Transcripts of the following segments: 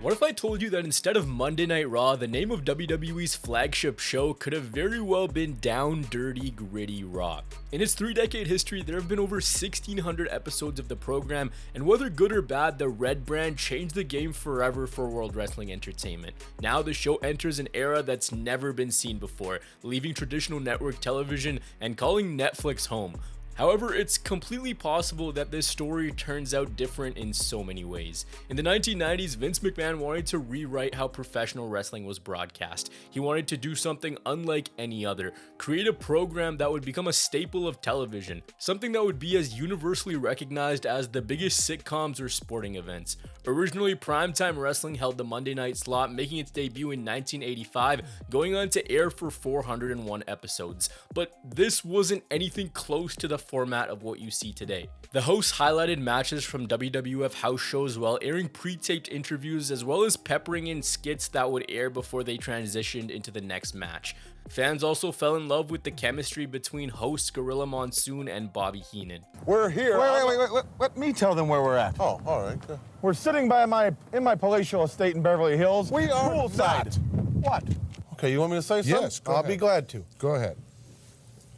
What if I told you that instead of Monday Night Raw, the name of WWE's flagship show could have very well been Down Dirty Gritty Raw? In its 3-decade history, there have been over 1,600 episodes of the program, and whether good or bad, the Red brand changed the game forever for World Wrestling Entertainment. Now the show enters an era that's never been seen before, leaving traditional network television and calling Netflix home. However, it's completely possible that this story turns out different in so many ways. In the 1990s, Vince McMahon wanted to rewrite how professional wrestling was broadcast. He wanted to do something unlike any other, create a program that would become a staple of television, something that would be as universally recognized as the biggest sitcoms or sporting events. Originally, primetime wrestling held the Monday night slot, making its debut in 1985, going on to air for 401 episodes. But this wasn't anything close to the format of what you see today. The hosts highlighted matches from WWF house shows while airing pre-taped interviews, as well as peppering in skits that would air before they transitioned into the next match. Fans also fell in love with the chemistry between host Gorilla Monsoon and Bobby Heenan. We're here. Wait. Let me tell them where we're at. Oh, all right. We're sitting by in my palatial estate in Beverly Hills. We are poolside. not. What? Okay, you want me to say something? Yes, I'll be glad to. Go ahead.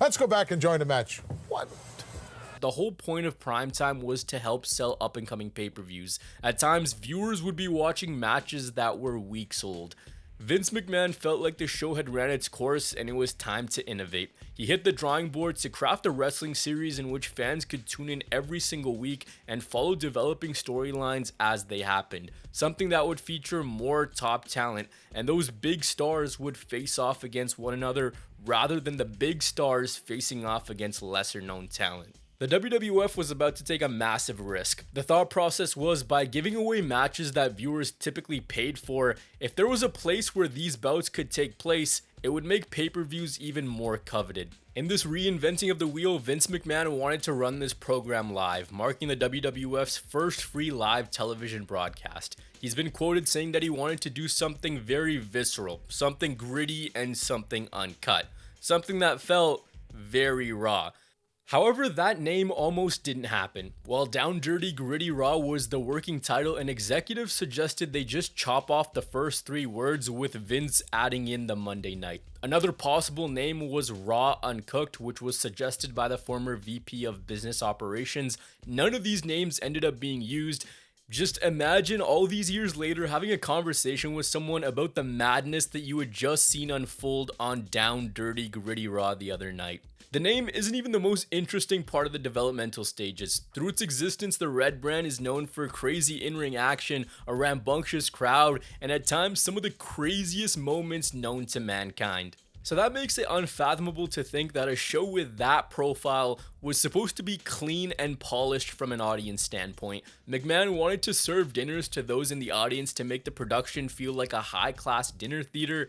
Let's go back and join the match. What? The whole point of primetime was to help sell up-and-coming pay-per-views. At times, viewers would be watching matches that were weeks old. Vince McMahon felt like the show had ran its course and it was time to innovate. He hit the drawing board to craft a wrestling series in which fans could tune in every single week and follow developing storylines as they happened. Something that would feature more top talent, and those big stars would face off against one another rather than the big stars facing off against lesser known talent. The WWF was about to take a massive risk. The thought process was, by giving away matches that viewers typically paid for, if there was a place where these bouts could take place, it would make pay-per-views even more coveted. In this reinventing of the wheel, Vince McMahon wanted to run this program live, marking the WWF's first free live television broadcast. He's been quoted saying that he wanted to do something very visceral, something gritty, and something uncut. Something that felt very raw. However, that name almost didn't happen. While Down Dirty Gritty Raw was the working title, an executive suggested they just chop off the first 3 words, with Vince adding in the Monday night. Another possible name was Raw Uncooked, which was suggested by the former VP of Business Operations. None of these names ended up being used. Just imagine all these years later having a conversation with someone about the madness that you had just seen unfold on Down Dirty Gritty Raw the other night. The name isn't even the most interesting part of the developmental stages. Through its existence, the Red brand is known for crazy in-ring action, a rambunctious crowd, and at times some of the craziest moments known to mankind. So that makes it unfathomable to think that a show with that profile was supposed to be clean and polished from an audience standpoint. McMahon wanted to serve dinners to those in the audience to make the production feel like a high-class dinner theater.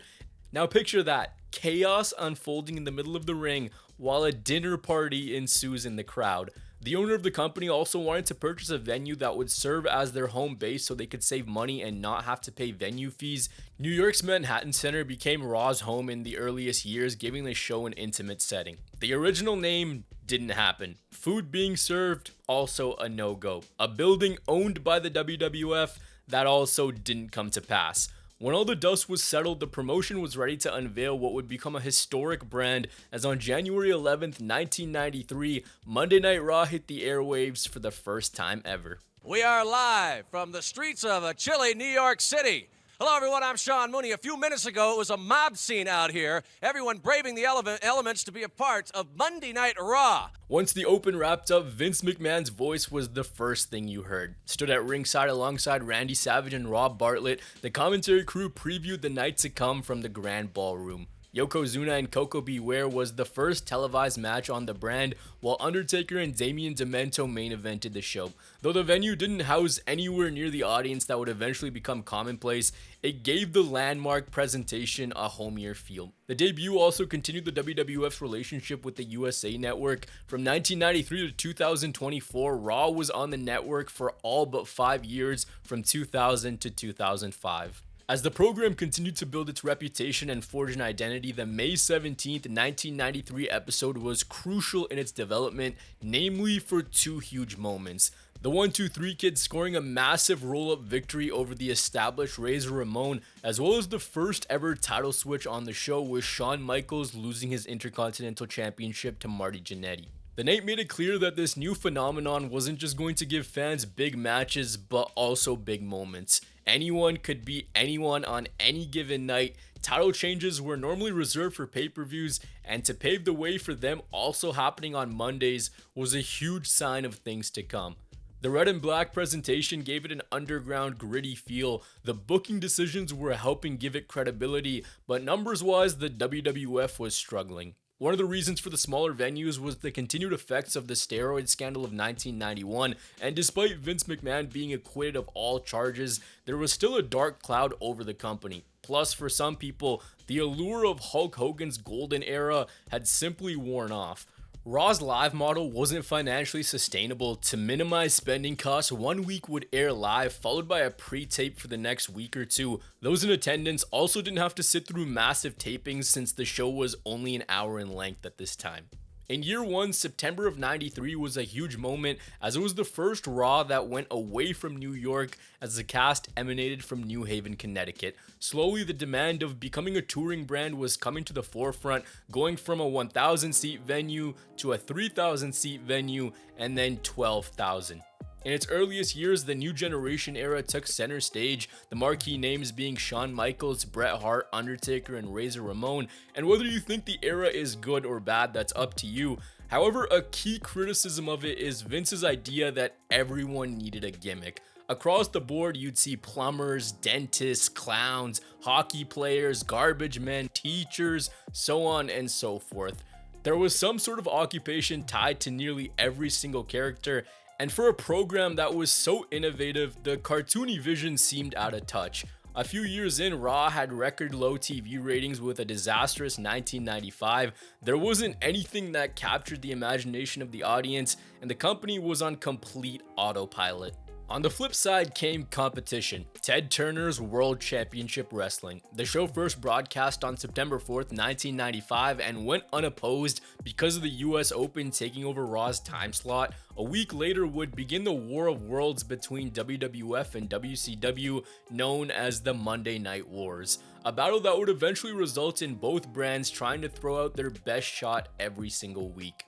Now picture that, chaos unfolding in the middle of the ring while a dinner party ensues in the crowd. The owner of the company also wanted to purchase a venue that would serve as their home base so they could save money and not have to pay venue fees. New York's Manhattan Center became Raw's home in the earliest years, giving the show an intimate setting. The original name didn't happen. Food being served, also a no-go. A building owned by the WWF, that also didn't come to pass. When all the dust was settled, the promotion was ready to unveil what would become a historic brand, as on January 11th, 1993, Monday Night Raw hit the airwaves for the first time ever. We are live from the streets of a chilly New York City. Hello, everyone. I'm Sean Mooney. A few minutes ago, it was a mob scene out here. Everyone braving the elements to be a part of Monday Night Raw. Once the open wrapped up, Vince McMahon's voice was the first thing you heard. Stood at ringside alongside Randy Savage and Rob Bartlett, the commentary crew previewed the night to come from the Grand Ballroom. Yokozuna and Koko Beware was the first televised match on the brand, while Undertaker and Damien Demento main evented the show. Though the venue didn't house anywhere near the audience that would eventually become commonplace, it gave the landmark presentation a homier feel. The debut also continued the WWF's relationship with the USA Network. From 1993 to 2024, Raw was on the network for all but 5 years, from 2000 to 2005. As the program continued to build its reputation and forge an identity, the May 17th, 1993 episode was crucial in its development, namely for two huge moments. The 1-2-3 Kid scoring a massive roll-up victory over the established Razor Ramon, as well as the first ever title switch on the show with Shawn Michaels losing his Intercontinental Championship to Marty Jannetty. The night made it clear that this new phenomenon wasn't just going to give fans big matches, but also big moments. Anyone could beat anyone on any given night. Title changes were normally reserved for pay-per-views, and to pave the way for them also happening on Mondays was a huge sign of things to come. The red and black presentation gave it an underground, gritty feel. The booking decisions were helping give it credibility, but numbers-wise, the WWF was struggling. One of the reasons for the smaller venues was the continued effects of the steroid scandal of 1991, and despite Vince McMahon being acquitted of all charges, there was still a dark cloud over the company. Plus, for some people, the allure of Hulk Hogan's golden era had simply worn off. Raw's live model wasn't financially sustainable. To minimize spending costs, 1 week would air live, followed by a pre-tape for the next week or two. Those in attendance also didn't have to sit through massive tapings since the show was only an hour in length at this time. In year one, September of 93 was a huge moment as it was the first Raw that went away from New York as the cast emanated from New Haven, Connecticut. Slowly, the demand of becoming a touring brand was coming to the forefront, going from a 1,000 seat venue to a 3,000 seat venue and then 12,000. In its earliest years, the New Generation era took center stage, the marquee names being Shawn Michaels, Bret Hart, Undertaker, and Razor Ramon, and whether you think the era is good or bad, that's up to you. However, a key criticism of it is Vince's idea that everyone needed a gimmick. Across the board, you'd see plumbers, dentists, clowns, hockey players, garbage men, teachers, so on and so forth. There was some sort of occupation tied to nearly every single character, and for a program that was so innovative, the cartoony vision seemed out of touch. A few years in, Raw had record low TV ratings with a disastrous 1995. There wasn't anything that captured the imagination of the audience, and the company was on complete autopilot. On the flip side came competition, Ted Turner's World Championship Wrestling. The show first broadcast on September 4th, 1995 and went unopposed because of the US Open taking over Raw's time slot. A week later would begin the War of Worlds between WWF and WCW, known as the Monday Night Wars. A battle that would eventually result in both brands trying to throw out their best shot every single week.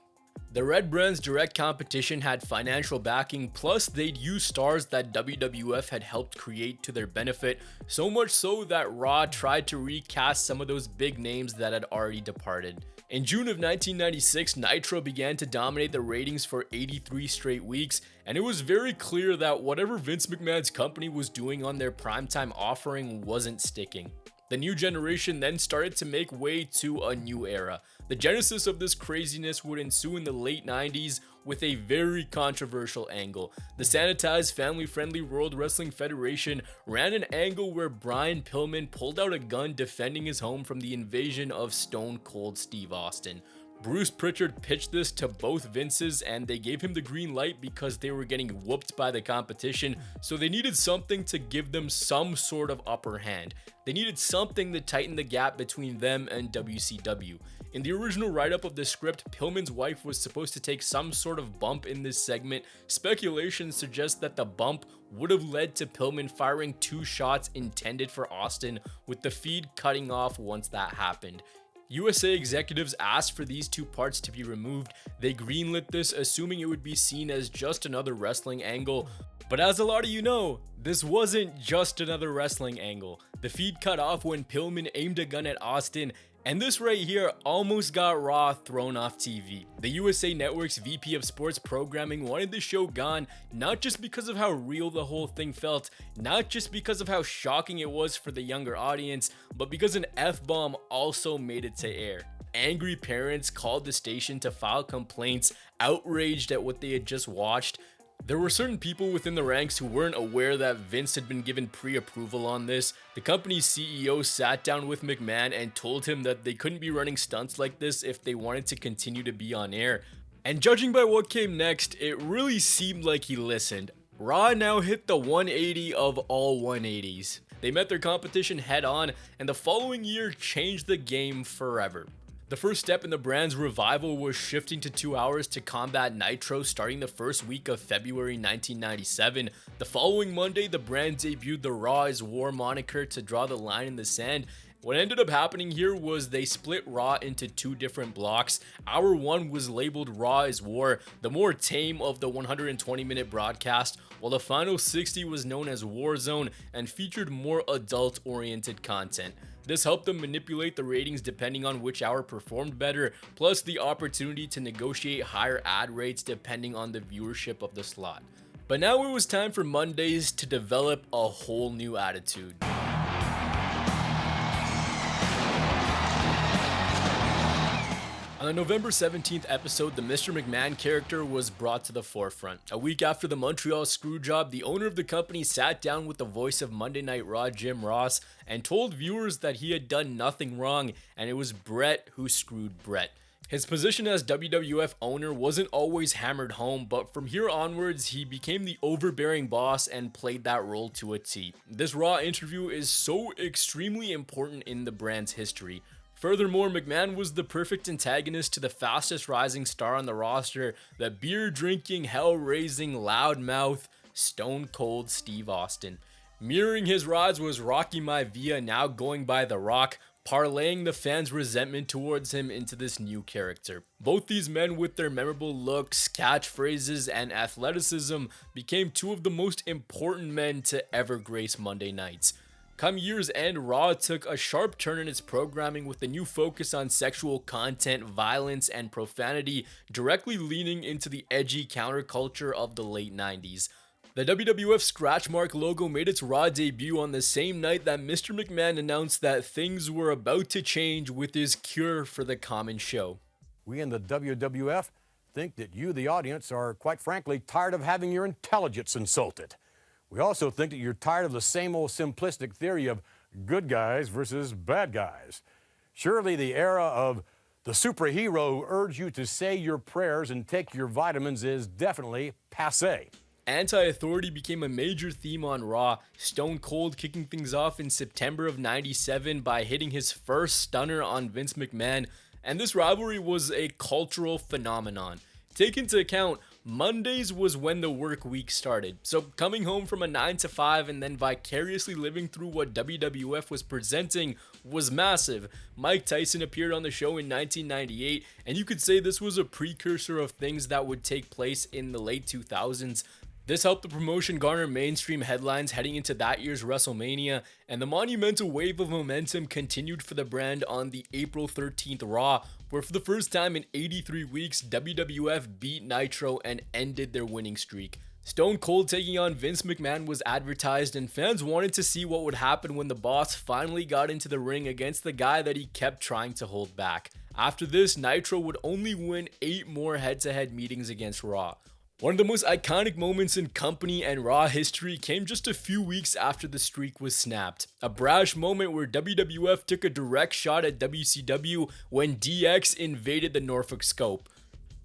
The Red Brand's direct competition had financial backing, plus they'd use stars that WWF had helped create to their benefit, so much so that Raw tried to recast some of those big names that had already departed. In June of 1996, Nitro began to dominate the ratings for 83 straight weeks, and it was very clear that whatever Vince McMahon's company was doing on their primetime offering wasn't sticking. The New Generation then started to make way to a new era. The genesis of this craziness would ensue in the late 90s with a very controversial angle. The sanitized, family-friendly World Wrestling Federation ran an angle where Brian Pillman pulled out a gun defending his home from the invasion of Stone Cold Steve Austin. Bruce Pritchard pitched this to both Vinces and they gave him the green light because they were getting whooped by the competition, so they needed something to give them some sort of upper hand. They needed something to tighten the gap between them and WCW. In the original write-up of the script, Pillman's wife was supposed to take some sort of bump in this segment. Speculation suggests that the bump would have led to Pillman firing 2 shots intended for Austin, with the feed cutting off once that happened. USA executives asked for these 2 parts to be removed. They greenlit this, assuming it would be seen as just another wrestling angle. But as a lot of you know, this wasn't just another wrestling angle. The feed cut off when Pillman aimed a gun at Austin, and this right here almost got Raw thrown off TV. The USA Network's VP of Sports Programming wanted the show gone, not just because of how real the whole thing felt, not just because of how shocking it was for the younger audience, but because an F-bomb also made it to air. Angry parents called the station to file complaints, outraged at what they had just watched. There were certain people within the ranks who weren't aware that Vince had been given pre-approval on this. The company's CEO sat down with McMahon and told him that they couldn't be running stunts like this if they wanted to continue to be on air. And judging by what came next, it really seemed like he listened. Raw now hit the 180 of all 180s. They met their competition head on, and the following year changed the game forever. The first step in the brand's revival was shifting to 2 hours to combat Nitro starting the first week of February 1997. The following Monday, the brand debuted the Raw is War moniker to draw the line in the sand. What ended up happening here was they split Raw into 2 different blocks. Hour 1 was labeled Raw is War, the more tame of the 120-minute broadcast, while the final 60 was known as Warzone and featured more adult-oriented content. This helped them manipulate the ratings depending on which hour performed better, plus the opportunity to negotiate higher ad rates depending on the viewership of the slot. But now it was time for Mondays to develop a whole new attitude. On the November 17th episode, the Mr. McMahon character was brought to the forefront. A week after the Montreal Screwjob, the owner of the company sat down with the voice of Monday Night Raw, Jim Ross, and told viewers that he had done nothing wrong, and it was Bret who screwed Bret. His position as WWF owner wasn't always hammered home, but from here onwards, he became the overbearing boss and played that role to a T. This Raw interview is so extremely important in the brand's history. Furthermore, McMahon was the perfect antagonist to the fastest rising star on the roster, the beer-drinking, hell-raising, loudmouth, Stone Cold Steve Austin. Mirroring his rise was Rocky Maivia, now going by The Rock, parlaying the fans' resentment towards him into this new character. Both these men, with their memorable looks, catchphrases, and athleticism, became 2 of the most important men to ever grace Monday nights. Come year's end, Raw took a sharp turn in its programming with a new focus on sexual content, violence, and profanity, directly leaning into the edgy counterculture of the late 90s. The WWF scratch mark logo made its Raw debut on the same night that Mr. McMahon announced that things were about to change with his cure for the common show. We in the WWF think that you, the audience, are quite frankly tired of having your intelligence insulted. We also think that you're tired of the same old simplistic theory of good guys versus bad guys. Surely the era of the superhero who urged you to say your prayers and take your vitamins is definitely passé. Anti-authority became a major theme on Raw, Stone Cold kicking things off in September of '97 by hitting his first stunner on Vince McMahon, and this rivalry was a cultural phenomenon. Take into account, Mondays was when the work week started, so coming home from a 9 to 5 and then vicariously living through what WWF was presenting was massive. Mike Tyson appeared on the show in 1998, and you could say this was a precursor of things that would take place in the late 2000s. This helped the promotion garner mainstream headlines heading into that year's WrestleMania, and the monumental wave of momentum continued for the brand on the April 13th Raw, where for the first time in 83 weeks, WWF beat Nitro and ended their winning streak. Stone Cold taking on Vince McMahon was advertised, and fans wanted to see what would happen when the boss finally got into the ring against the guy that he kept trying to hold back. After this, Nitro would only win 8 more head-to-head meetings against Raw. One of the most iconic moments in company and Raw history came just a few weeks after the streak was snapped. A brash moment where WWF took a direct shot at WCW when DX invaded the Norfolk Scope.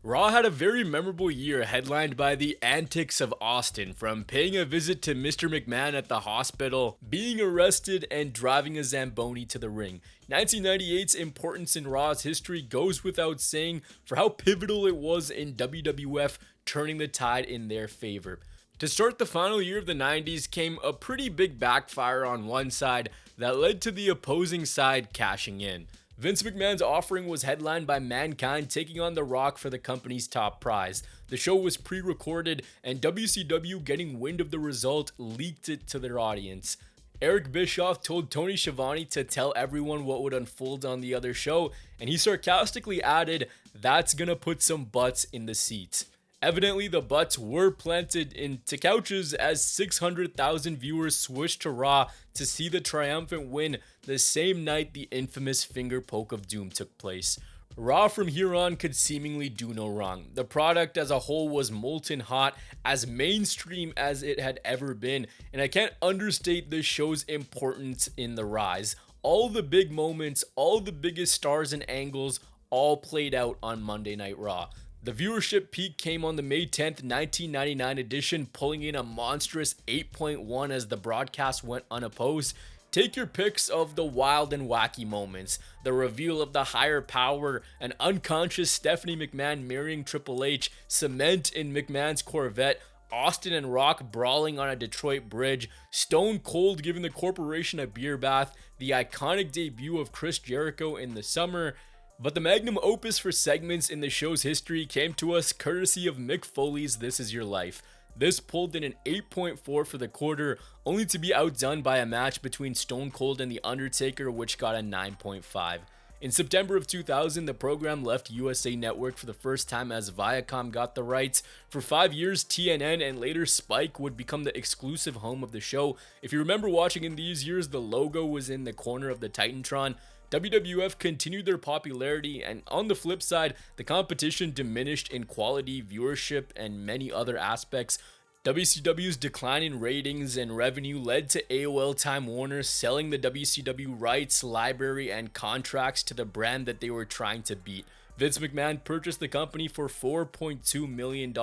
Raw had a very memorable year headlined by the antics of Austin, from paying a visit to Mr. McMahon at the hospital, being arrested, and driving a Zamboni to the ring. 1998's importance in Raw's history goes without saying for how pivotal it was in WWF turning the tide in their favor. To start the final year of the 90s came a pretty big backfire on one side that led to the opposing side cashing in. Vince McMahon's offering was headlined by Mankind taking on The Rock for the company's top prize. The show was pre-recorded, and WCW, getting wind of the result, leaked it to their audience. Eric Bischoff told Tony Schiavone to tell everyone what would unfold on the other show, and he sarcastically added, "That's gonna put some butts in the seats." Evidently, the butts were planted into couches as 600,000 viewers switched to Raw to see the triumphant win the same night the infamous finger poke of doom took place. Raw from here on could seemingly do no wrong. The product as a whole was molten hot, as mainstream as it had ever been, and I can't understate this show's importance in the rise. All the big moments, all the biggest stars and angles, all played out on Monday Night Raw. The viewership peak came on the May 10th, 1999 edition, pulling in a monstrous 8.1 as the broadcast went unopposed. Take your picks of the wild and wacky moments, the reveal of the higher power, an unconscious Stephanie McMahon marrying Triple H, cement in McMahon's Corvette, Austin and Rock brawling on a Detroit bridge, Stone Cold giving the corporation a beer bath, the iconic debut of Chris Jericho in the summer. But the magnum opus for segments in the show's history came to us courtesy of Mick Foley's This Is Your Life. This pulled in an 8.4 for the quarter, only to be outdone by a match between Stone Cold and The Undertaker, which got a 9.5. In September of 2000, the program left USA Network for the first time as Viacom got the rights. For 5 years, TNN and later Spike would become the exclusive home of the show. If you remember watching in these years, the logo was in the corner of the Titantron. WWF continued their popularity, and on the flip side, the competition diminished in quality, viewership, and many other aspects. WCW's decline in ratings and revenue led to AOL Time Warner selling the WCW rights, library, and contracts to the brand that they were trying to beat. Vince McMahon purchased the company for $4.2 million,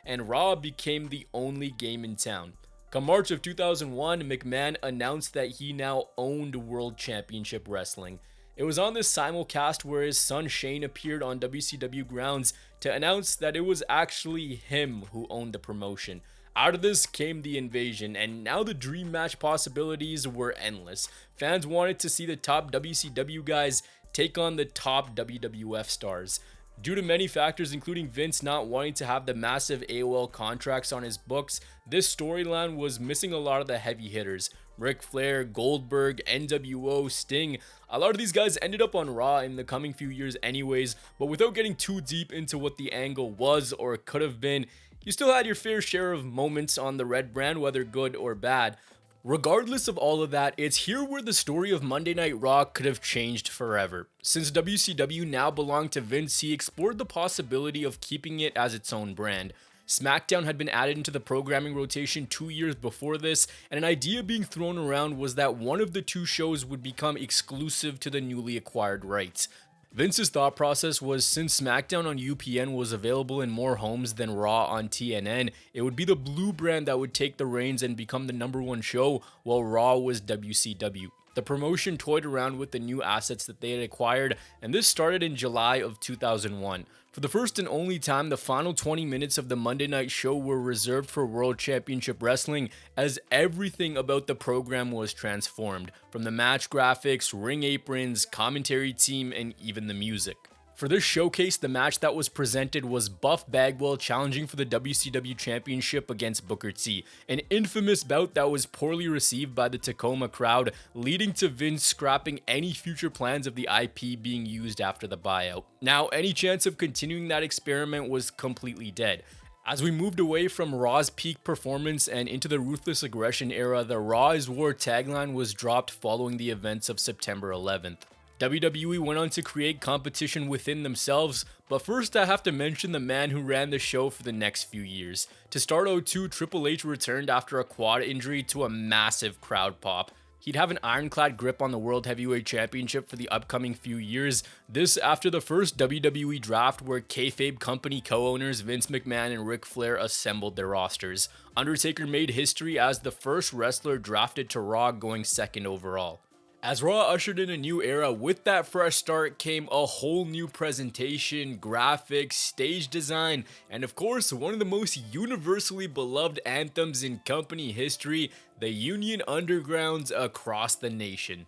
and Raw became the only game in town. Come March of 2001, McMahon announced that he now owned World Championship Wrestling. It was on this simulcast where his son Shane appeared on WCW grounds to announce that it was actually him who owned the promotion. Out of this came the invasion, and now the dream match possibilities were endless. Fans wanted to see the top WCW guys take on the top WWF stars. Due to many factors, including Vince not wanting to have the massive AOL contracts on his books, this storyline was missing a lot of the heavy hitters. Ric Flair, Goldberg, NWO, Sting, a lot of these guys ended up on Raw in the coming few years anyways, but without getting too deep into what the angle was or could have been, you still had your fair share of moments on the red brand, whether good or bad. Regardless of all of that, it's here where the story of Monday Night Raw could have changed forever. Since WCW now belonged to Vince, he explored the possibility of keeping it as its own brand. SmackDown had been added into the programming rotation 2 years before this, and an idea being thrown around was that one of the two shows would become exclusive to the newly acquired rights. Vince's thought process was, since SmackDown on UPN was available in more homes than Raw on TNN, it would be the Blue brand that would take the reins and become the #1 show, while Raw was WCW. The promotion toyed around with the new assets that they had acquired, and this started in July of 2001. For the first and only time, the final 20 minutes of the Monday night show were reserved for World Championship Wrestling, as everything about the program was transformed, from the match graphics, ring aprons, commentary team, and even the music. For this showcase, the match that was presented was Buff Bagwell challenging for the WCW Championship against Booker T, an infamous bout that was poorly received by the Tacoma crowd, leading to Vince scrapping any future plans of the IP being used after the buyout. Now, any chance of continuing that experiment was completely dead. As we moved away from Raw's peak performance and into the Ruthless Aggression era, the Raw is War tagline was dropped following the events of September 11th. WWE went on to create competition within themselves, but first I have to mention the man who ran the show for the next few years. To start 02, Triple H returned after a quad injury to a massive crowd pop. He'd have an ironclad grip on the World Heavyweight Championship for the upcoming few years. This after the first WWE draft where kayfabe company co-owners Vince McMahon and Ric Flair assembled their rosters. Undertaker made history as the first wrestler drafted to Raw, going second overall. As Raw ushered in a new era, with that fresh start came a whole new presentation, graphics, stage design, and of course, one of the most universally beloved anthems in company history, the Union Undergrounds across the nation.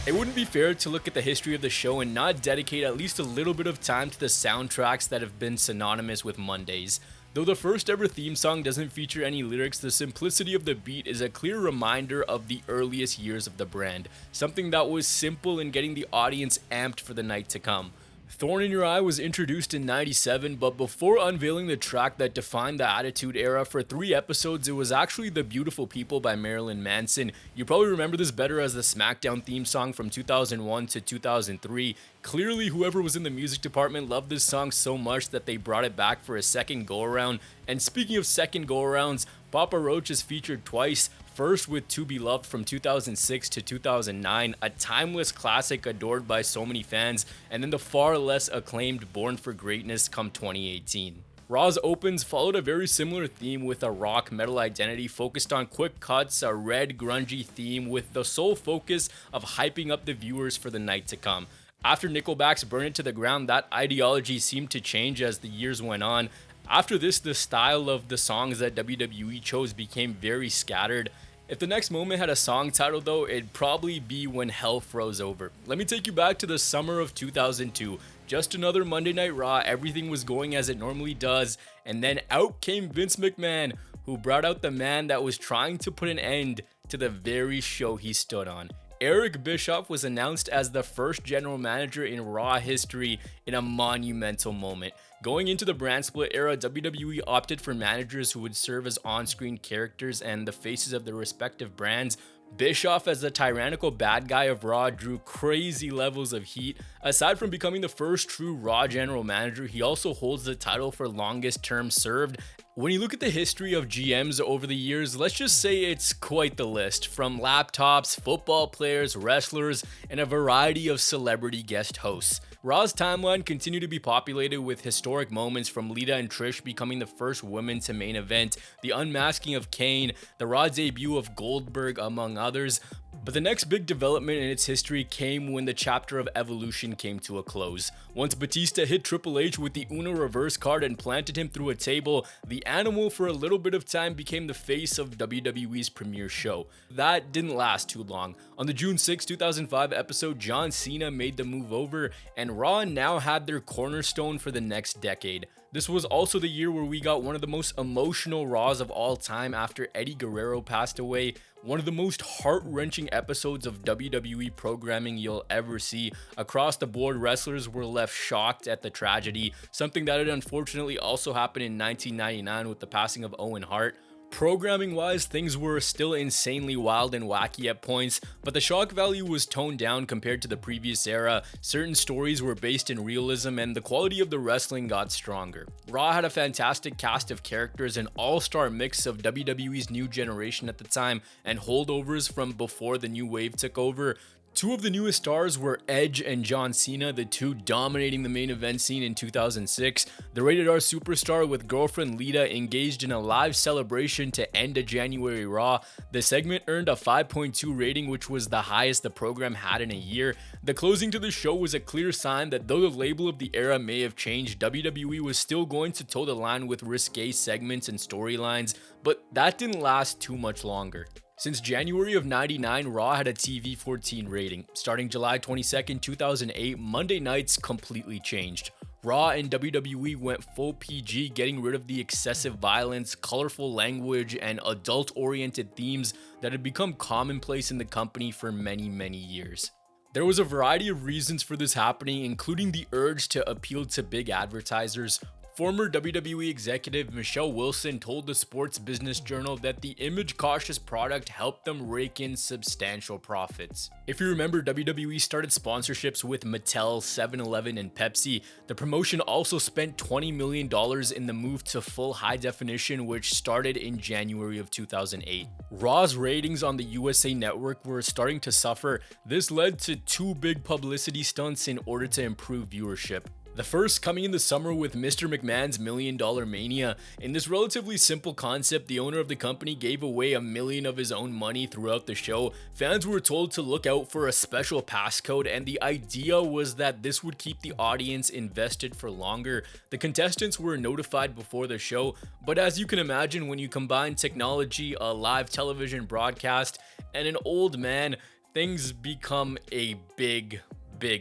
It wouldn't be fair to look at the history of the show and not dedicate at least a little bit of time to the soundtracks that have been synonymous with Mondays. Though the first ever theme song doesn't feature any lyrics, the simplicity of the beat is a clear reminder of the earliest years of the brand, something that was simple in getting the audience amped for the night to come. Thorn in Your Eye was introduced in '97, but before unveiling the track that defined the Attitude Era for 3 episodes, it was actually The Beautiful People by Marilyn Manson. You probably remember this better as the SmackDown theme song from 2001 to 2003. Clearly, whoever was in the music department loved this song so much that they brought it back for a second go-around. And speaking of second go-arounds, Papa Roach is featured twice, First with To Be Loved from 2006 to 2009, a timeless classic adored by so many fans, and then the far less acclaimed Born for Greatness come 2018. Raw's opens followed a very similar theme with a rock metal identity focused on quick cuts, a red grungy theme with the sole focus of hyping up the viewers for the night to come. After Nickelback's Burn It to the Ground, that ideology seemed to change as the years went on. After this, the style of the songs that WWE chose became very scattered. If the next moment had a song title though, it'd probably be When Hell Froze Over. Let me take you back to the summer of 2002. Just another Monday Night Raw, everything was going as it normally does, and then out came Vince McMahon, who brought out the man that was trying to put an end to the very show he stood on. Eric Bischoff was announced as the first general manager in Raw history in a monumental moment. Going into the brand split era, WWE opted for managers who would serve as on-screen characters and the faces of their respective brands. Bischoff, as the tyrannical bad guy of Raw, drew crazy levels of heat. Aside from becoming the first true Raw general manager, he also holds the title for longest term served. When you look at the history of GMs over the years, let's just say it's quite the list, from laptops, football players, wrestlers, and a variety of celebrity guest hosts. Raw's timeline continued to be populated with historic moments, from Lita and Trish becoming the first women to main event, the unmasking of Kane, the Raw debut of Goldberg, among others. But the next big development in its history came when the chapter of Evolution came to a close. Once Batista hit Triple H with the Uno reverse card and planted him through a table, the Animal for a little bit of time became the face of WWE's premiere show. That didn't last too long. On the June 6, 2005 episode, John Cena made the move over, and Raw now had their cornerstone for the next decade. This was also the year where we got one of the most emotional Raws of all time after Eddie Guerrero passed away. One of the most heart-wrenching episodes of WWE programming you'll ever see. Across the board, wrestlers were left shocked at the tragedy, something that had unfortunately also happened in 1999 with the passing of Owen Hart. Programming-wise, things were still insanely wild and wacky at points, but the shock value was toned down compared to the previous era. Certain stories were based in realism, and the quality of the wrestling got stronger. Raw had a fantastic cast of characters, an all-star mix of WWE's new generation at the time, and holdovers from before the new wave took over. Two of the newest stars were Edge and John Cena, the two dominating the main event scene in 2006. The rated R superstar with girlfriend Lita engaged in a live celebration to end a January Raw. The segment earned a 5.2 rating, which was the highest the program had in a year. The closing to the show was a clear sign that though the label of the era may have changed, WWE was still going to toe the line with risque segments and storylines, but that didn't last too much longer. Since January of 99, Raw had a TV 14 rating. Starting July 22nd, 2008, Monday nights completely changed. Raw and WWE went full PG, getting rid of the excessive violence, colorful language, and adult-oriented themes that had become commonplace in the company for many, many years. There was a variety of reasons for this happening, including the urge to appeal to big advertisers. Former WWE executive Michelle Wilson told the Sports Business Journal that the image-cautious product helped them rake in substantial profits. If you remember, WWE started sponsorships with Mattel, 7-Eleven, and Pepsi. The promotion also spent $20 million in the move to full high definition, which started in January of 2008. Raw's ratings on the USA Network were starting to suffer. This led to two big publicity stunts in order to improve viewership. The first coming in the summer with Mr. McMahon's $1 Million Mania. In this relatively simple concept, the owner of the company gave away $1 million of his own money throughout the show. Fans were told to look out for a special passcode, and the idea was that this would keep the audience invested for longer. The contestants were notified before the show, but as you can imagine, when you combine technology, a live television broadcast, and an old man, things become a big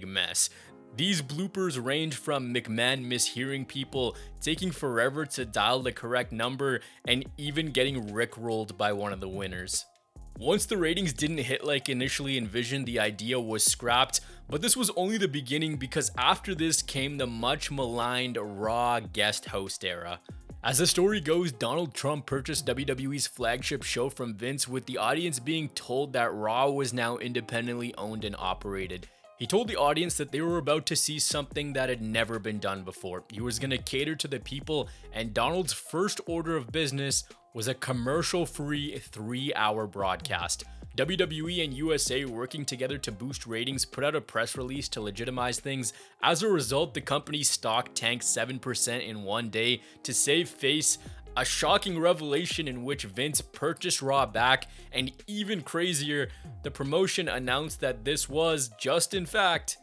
mess. These bloopers range from McMahon mishearing people, taking forever to dial the correct number, and even getting rickrolled by one of the winners. Once the ratings didn't hit like initially envisioned, the idea was scrapped, but this was only the beginning, because after this came the much maligned Raw guest host era. As the story goes, Donald Trump purchased WWE's flagship show from Vince, with the audience being told that Raw was now independently owned and operated. He told the audience that they were about to see something that had never been done before. He was going to cater to the people, and Donald's first order of business was a commercial-free 3-hour broadcast. WWE and USA working together to boost ratings put out a press release to legitimize things. As a result, the company's stock tanked 7% in one day to save face. A shocking revelation in which Vince purchased Raw back, and even crazier, the promotion announced that this was, just in fact,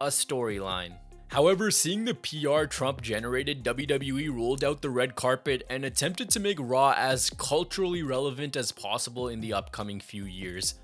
a storyline. However, seeing the PR Trump generated, WWE rolled out the red carpet and attempted to make Raw as culturally relevant as possible in the upcoming few years.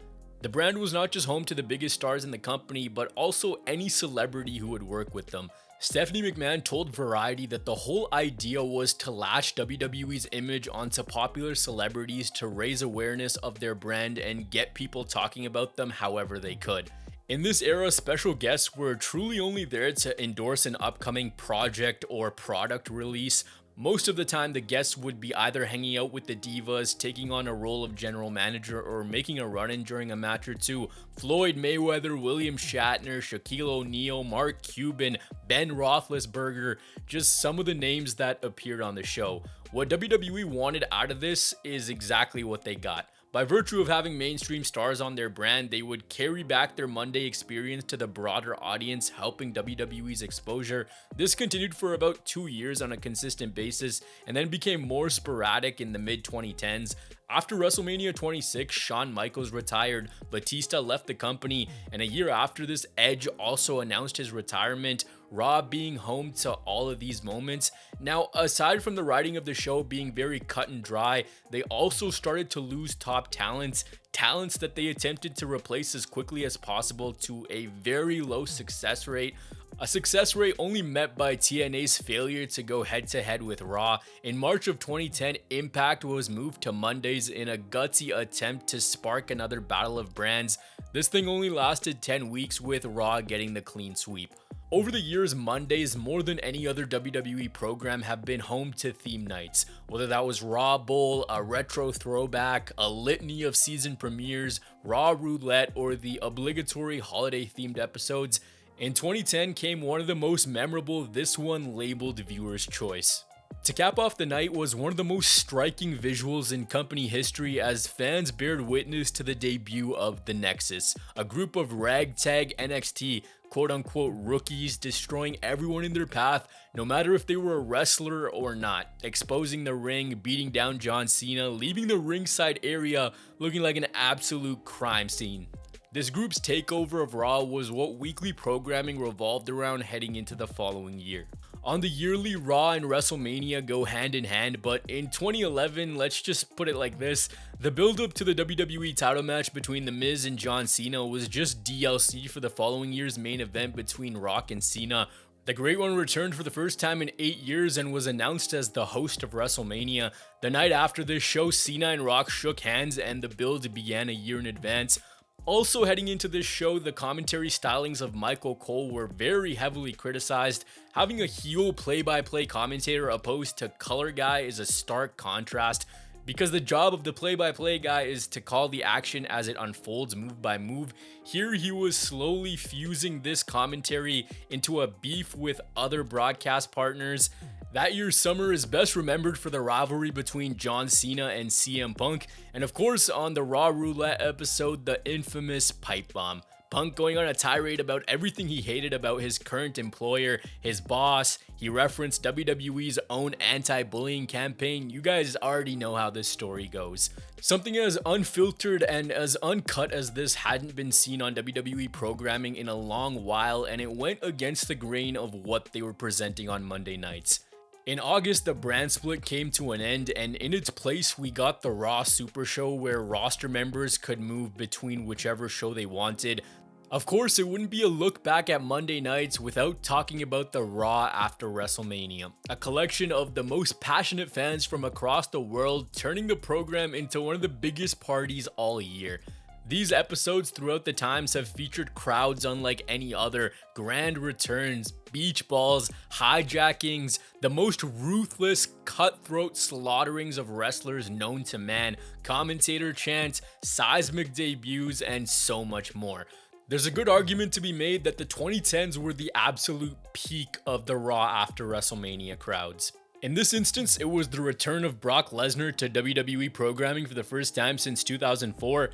The brand was not just home to the biggest stars in the company, but also any celebrity who would work with them. Stephanie McMahon told Variety that the whole idea was to latch WWE's image onto popular celebrities to raise awareness of their brand and get people talking about them however they could. In this era, special guests were truly only there to endorse an upcoming project or product release. Most of the time, the guests would be either hanging out with the divas, taking on a role of general manager, or making a run-in during a match or two. Floyd Mayweather, William Shatner, Shaquille O'Neal, Mark Cuban, Ben Roethlisberger, just some of the names that appeared on the show. What WWE wanted out of this is exactly what they got. By virtue of having mainstream stars on their brand, they would carry back their Monday experience to the broader audience, helping WWE's exposure. This continued for about 2 years on a consistent basis, and then became more sporadic in the mid-2010s. After WrestleMania 26, Shawn Michaels retired, Batista left the company, and a year after this, Edge also announced his retirement, Raw being home to all of these moments. Now, aside from the writing of the show being very cut and dry, they also started to lose top talents that they attempted to replace as quickly as possible to a very low success rate. A success rate only met by TNA's failure to go head-to-head with Raw. In March of 2010, Impact was moved to Mondays in a gutsy attempt to spark another battle of brands. This thing only lasted 10 weeks, with Raw getting the clean sweep. Over the years, Mondays, more than any other WWE program, have been home to theme nights. Whether that was Raw Bowl, a retro throwback, a litany of season premieres, Raw Roulette, or the obligatory holiday-themed episodes, in 2010 came one of the most memorable, this one labeled Viewer's Choice. To cap off the night was one of the most striking visuals in company history as fans bared witness to the debut of The Nexus, a group of ragtag NXT quote-unquote rookies destroying everyone in their path, no matter if they were a wrestler or not, exposing the ring, beating down John Cena, leaving the ringside area looking like an absolute crime scene. This group's takeover of Raw was what weekly programming revolved around heading into the following year. On the yearly, Raw and WrestleMania go hand in hand, but in 2011, let's just put it like this, the build-up to the WWE title match between The Miz and John Cena was just DLC for the following year's main event between Rock and Cena. The Great One returned for the first time in 8 years and was announced as the host of WrestleMania. The night after this show, Cena and Rock shook hands and the build began a year in advance. Also heading into this show, the commentary stylings of Michael Cole were very heavily criticized. Having a heel play-by-play commentator opposed to color guy is a stark contrast, because the job of the play-by-play guy is to call the action as it unfolds move by move. Here he was slowly fusing this commentary into a beef with other broadcast partners. That year's summer is best remembered for the rivalry between John Cena and CM Punk, and of course on the Raw Roulette episode, the infamous pipe bomb. Punk going on a tirade about everything he hated about his current employer, his boss. He referenced WWE's own anti-bullying campaign. You guys already know how this story goes. Something as unfiltered and as uncut as this hadn't been seen on WWE programming in a long while, and it went against the grain of what they were presenting on Monday nights. In August, the brand split came to an end, and in its place, we got the Raw Super Show, where roster members could move between whichever show they wanted. Of course, it wouldn't be a look back at Monday nights without talking about the Raw after WrestleMania, a collection of the most passionate fans from across the world, turning the program into one of the biggest parties all year. These episodes throughout the times have featured crowds unlike any other, grand returns, beach balls, hijackings, the most ruthless, cutthroat slaughterings of wrestlers known to man, commentator chants, seismic debuts, and so much more. There's a good argument to be made that the 2010s were the absolute peak of the Raw after WrestleMania crowds. In this instance, it was the return of Brock Lesnar to WWE programming for the first time since 2004.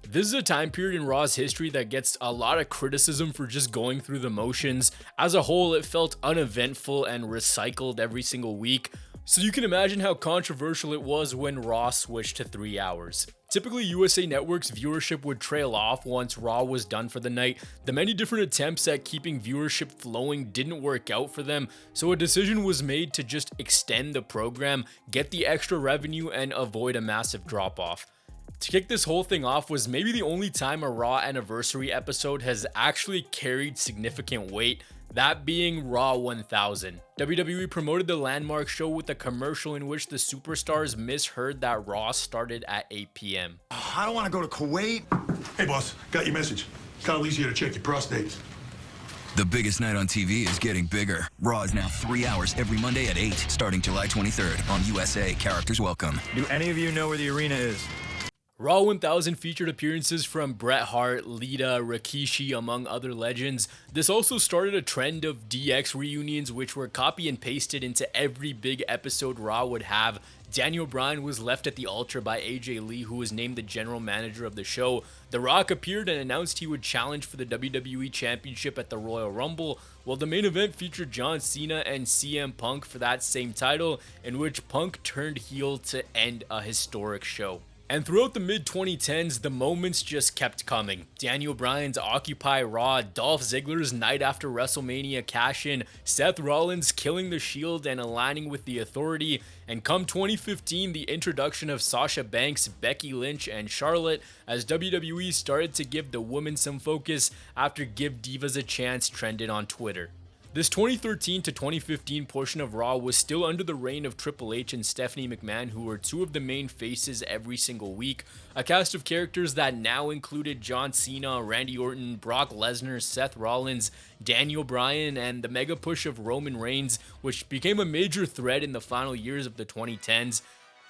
This is a time period in Raw's history that gets a lot of criticism for just going through the motions. As a whole, it felt uneventful and recycled every single week. So you can imagine how controversial it was when Raw switched to 3 hours. Typically, USA Network's viewership would trail off once Raw was done for the night. The many different attempts at keeping viewership flowing didn't work out for them, so a decision was made to just extend the program, get the extra revenue, and avoid a massive drop-off. To kick this whole thing off was maybe the only time a Raw anniversary episode has actually carried significant weight, that being Raw 1000. WWE promoted the landmark show with a commercial in which the superstars misheard that Raw started at 8 p.m. I don't want to go to Kuwait. Hey, boss, got your message. Kylie's here to check your prostate. The biggest night on TV is getting bigger. Raw is now 3 hours every Monday at 8, starting July 23rd on USA. Characters welcome. Do any of you know where the arena is? Raw 1000 featured appearances from Bret Hart, Lita, Rikishi, among other legends. This also started a trend of DX reunions, which were copy and pasted into every big episode Raw would have. Daniel Bryan was left at the altar by AJ Lee, who was named the general manager of the show. The Rock appeared and announced he would challenge for the WWE Championship at the Royal Rumble, while the main event featured John Cena and CM Punk for that same title, in which Punk turned heel to end a historic show. And throughout the mid-2010s, the moments just kept coming. Daniel Bryan's Occupy Raw, Dolph Ziggler's night after WrestleMania cash-in, Seth Rollins killing the Shield and aligning with the Authority, and come 2015, the introduction of Sasha Banks, Becky Lynch, and Charlotte as WWE started to give the women some focus after Give Divas a Chance trended on Twitter. This 2013 to 2015 portion of Raw was still under the reign of Triple H and Stephanie McMahon, who were two of the main faces every single week. A cast of characters that now included John Cena, Randy Orton, Brock Lesnar, Seth Rollins, Daniel Bryan, and the mega push of Roman Reigns, which became a major thread in the final years of the 2010s.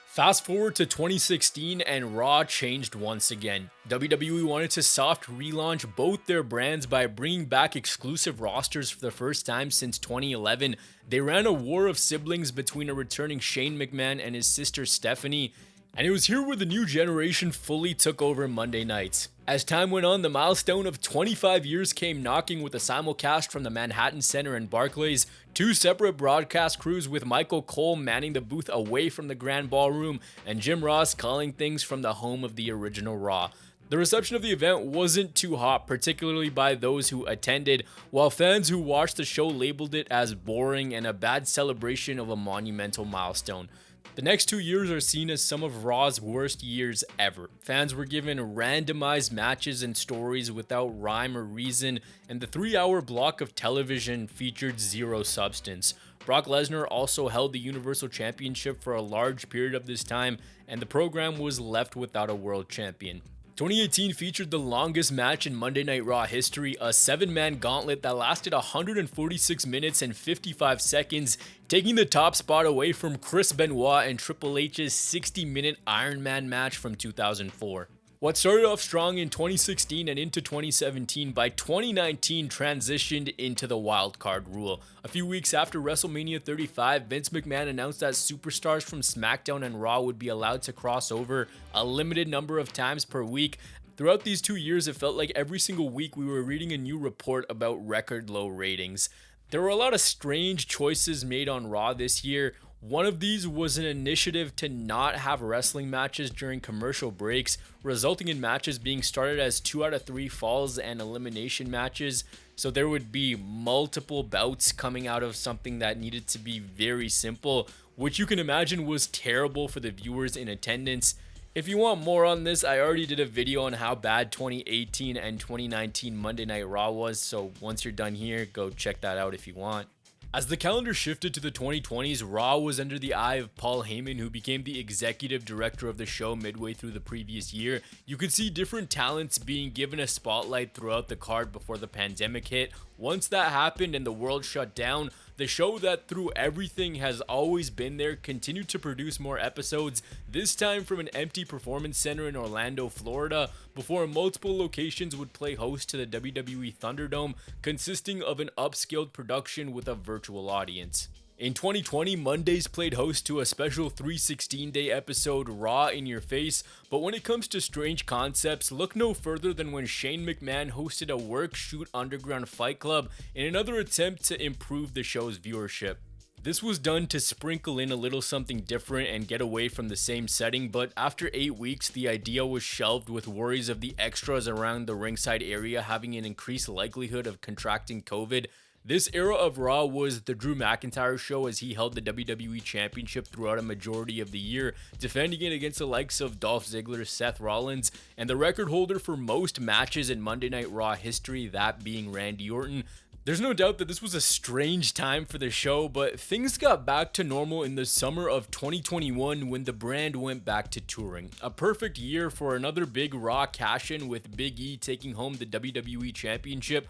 Fast forward to 2016 and Raw changed once again. WWE wanted to soft relaunch both their brands by bringing back exclusive rosters for the first time since 2011. They ran a war of siblings between a returning Shane McMahon and his sister Stephanie, and it was here where the new generation fully took over Monday nights. As time went on, the milestone of 25 years came knocking with a simulcast from the Manhattan Center and Barclays, two separate broadcast crews with Michael Cole manning the booth away from the Grand Ballroom, and Jim Ross calling things from the home of the original Raw. The reception of the event wasn't too hot, particularly by those who attended, while fans who watched the show labeled it as boring and a bad celebration of a monumental milestone. The next 2 years are seen as some of Raw's worst years ever. Fans were given randomized matches and stories without rhyme or reason, and the 3-hour block of television featured zero substance. Brock Lesnar also held the Universal Championship for a large period of this time, and the program was left without a world champion. 2018 featured the longest match in Monday Night Raw history, a 7-man gauntlet that lasted 146 minutes and 55 seconds, taking the top spot away from Chris Benoit and Triple H's 60-minute Iron Man match from 2004. What started off strong in 2016 and into 2017, by 2019 transitioned into the wildcard rule. A few weeks after WrestleMania 35, Vince McMahon announced that superstars from SmackDown and Raw would be allowed to cross over a limited number of times per week. Throughout these 2 years, it felt like every single week we were reading a new report about record low ratings. There were a lot of strange choices made on Raw this year. One of these was an initiative to not have wrestling matches during commercial breaks, resulting in matches being started as 2 out of 3 falls and elimination matches. So there would be multiple bouts coming out of something that needed to be very simple, which you can imagine was terrible for the viewers in attendance. If you want more on this, I already did a video on how bad 2018 and 2019 Monday Night Raw was, so once you're done here, go check that out if you want. As the calendar shifted to the 2020s, Raw was under the eye of Paul Heyman, who became the executive director of the show midway through the previous year. You could see different talents being given a spotlight throughout the card before the pandemic hit. Once that happened and the world shut down, the show that through everything has always been there continued to produce more episodes, this time from an empty performance center in Orlando, Florida, before multiple locations would play host to the WWE Thunderdome, consisting of an upscaled production with a virtual audience. In 2020, Mondays played host to a special 316-day episode, Raw in Your Face, but when it comes to strange concepts, look no further than when Shane McMahon hosted a work shoot underground fight club in another attempt to improve the show's viewership. This was done to sprinkle in a little something different and get away from the same setting, but after 8 weeks, the idea was shelved with worries of the extras around the ringside area having an increased likelihood of contracting COVID. This era of Raw was the Drew McIntyre show, as he held the WWE Championship throughout a majority of the year, defending it against the likes of Dolph Ziggler, Seth Rollins, and the record holder for most matches in Monday Night Raw history, that being Randy Orton. There's no doubt that this was a strange time for the show, but things got back to normal in the summer of 2021 when the brand went back to touring. A perfect year for another big Raw cash-in, with Big E taking home the WWE Championship.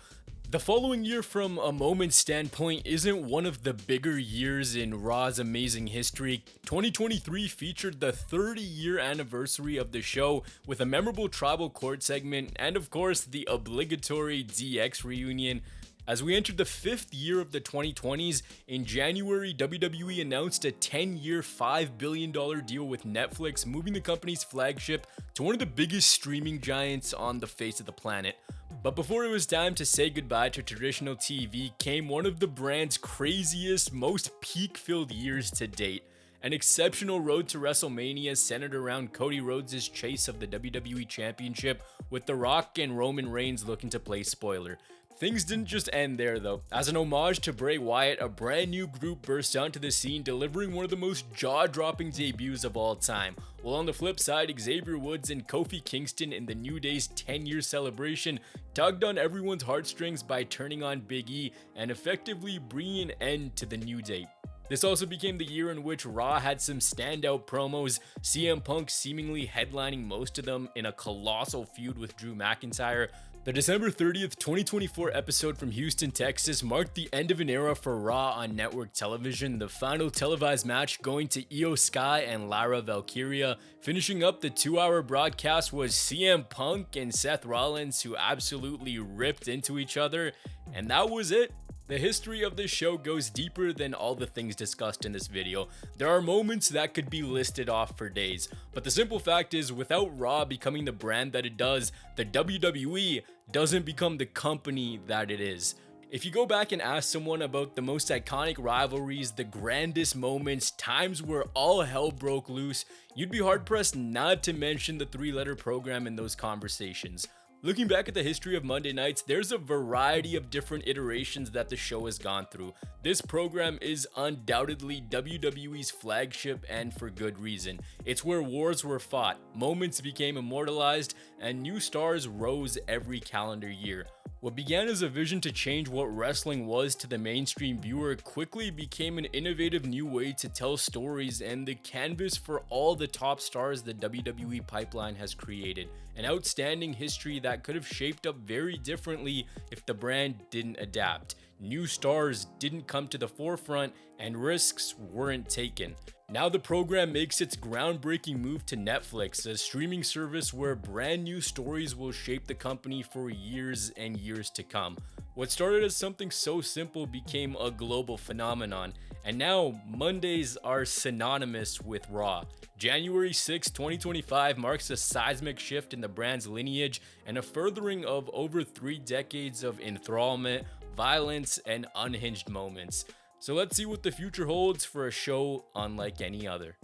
The following year, from a moment's standpoint, isn't one of the bigger years in Raw's amazing history. 2023 featured the 30-year anniversary of the show with a memorable tribal court segment and, of course, the obligatory DX reunion. As we entered the 5th year of the 2020s, in January, WWE announced a 10-year, $5 billion deal with Netflix, moving the company's flagship to one of the biggest streaming giants on the face of the planet. But before it was time to say goodbye to traditional TV, came one of the brand's craziest, most peak-filled years to date. An exceptional road to WrestleMania centered around Cody Rhodes' chase of the WWE Championship, with The Rock and Roman Reigns looking to play spoiler. Things didn't just end there though. As an homage to Bray Wyatt, a brand new group burst onto the scene, delivering one of the most jaw-dropping debuts of all time. While on the flip side, Xavier Woods and Kofi Kingston in the New Day's 10-year celebration tugged on everyone's heartstrings by turning on Big E and effectively bringing an end to the New Day. This also became the year in which Raw had some standout promos, CM Punk seemingly headlining most of them in a colossal feud with Drew McIntyre. The December 30th, 2024 episode from Houston, Texas marked the end of an era for Raw on network television, the final televised match going to Io Sky and Lara Valkyria. Finishing up the 2-hour broadcast was CM Punk and Seth Rollins, who absolutely ripped into each other, and that was it. The history of this show goes deeper than all the things discussed in this video. There are moments that could be listed off for days, but the simple fact is, without Raw becoming the brand that it does, the WWE doesn't become the company that it is. If you go back and ask someone about the most iconic rivalries, the grandest moments, times where all hell broke loose, you'd be hard-pressed not to mention the 3-letter program in those conversations. Looking back at the history of Monday nights, there's a variety of different iterations that the show has gone through. This program is undoubtedly WWE's flagship, and for good reason. It's where wars were fought, moments became immortalized, and new stars rose every calendar year. What began as a vision to change what wrestling was to the mainstream viewer quickly became an innovative new way to tell stories and the canvas for all the top stars the WWE pipeline has created. An outstanding history that could have shaped up very differently if the brand didn't adapt. New stars didn't come to the forefront and risks weren't taken. Now the program makes its groundbreaking move to Netflix, a streaming service where brand new stories will shape the company for years and years to come. What started as something so simple became a global phenomenon, and now Mondays are synonymous with Raw. January 6, 2025 marks a seismic shift in the brand's lineage and a furthering of over 3 decades of enthrallment, violence, and unhinged moments. So let's see what the future holds for a show unlike any other.